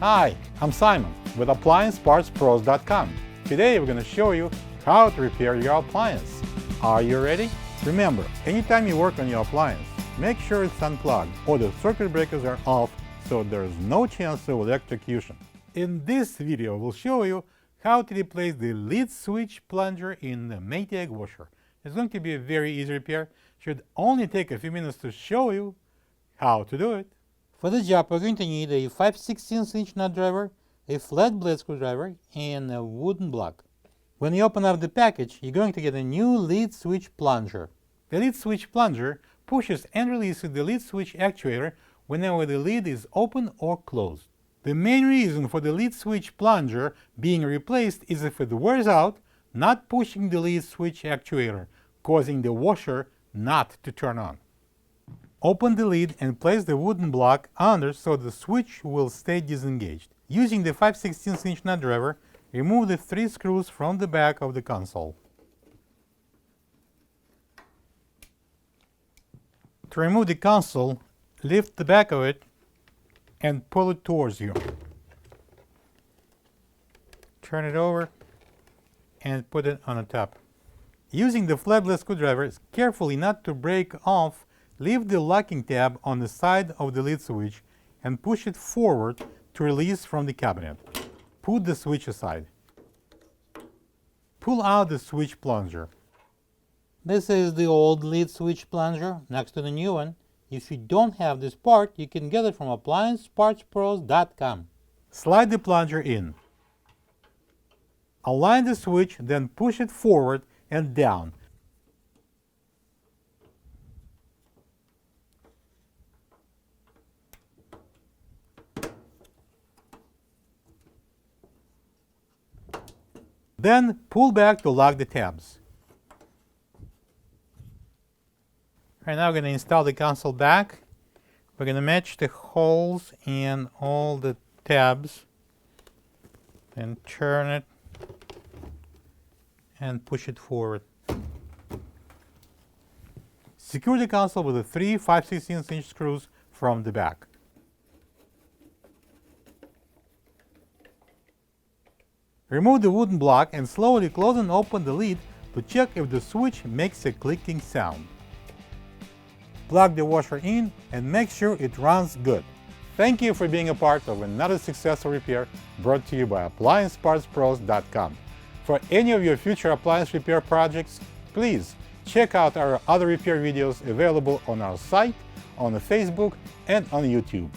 Hi, I'm Simon with AppliancePartsPros.com. Today we're going to show you how to repair your appliance. Are you ready? Remember, anytime you work on your appliance, make sure it's unplugged or the circuit breakers are off so there's no chance of electrocution. In this video, we'll show you how to replace the lid switch plunger in the Maytag washer. It's going to be a very easy repair. Should only take a few minutes to show you how to do it. For the job, we're going to need a 5/16" nut driver, a flat blade screwdriver, and a wooden block. When you open up the package, you're going to get a new lid switch plunger. The lid switch plunger pushes and releases the lid switch actuator whenever the lid is open or closed. The main reason for the lid switch plunger being replaced is if it wears out, not pushing the lid switch actuator, causing the washer not to turn on. Open the lid and place the wooden block under so the switch will stay disengaged. Using the 5/16" nut driver, remove the 3 screws from the back of the console. To remove the console, lift the back of it and pull it towards you. Turn it over and put it on the top. Using the flat blade screwdriver, carefully not to break off, leave the locking tab on the side of the lid switch and push it forward to release from the cabinet. Put the switch aside. Pull out the switch plunger. This is the old lid switch plunger next to the new one. If you don't have this part, you can get it from AppliancePartsPros.com. Slide the plunger in. Align the switch, then push it forward and down. Then pull back to lock the tabs. Right now we're going to install the console back. We're going to match the holes and all the tabs. Then turn it and push it forward. Secure the console with the 3 5/16" screws from the back. Remove the wooden block and slowly close and open the lid to check if the switch makes a clicking sound. Plug the washer in and make sure it runs good. Thank you for being a part of another successful repair brought to you by AppliancePartsPros.com. For any of your future appliance repair projects, please check out our other repair videos available on our site, on Facebook, and on YouTube.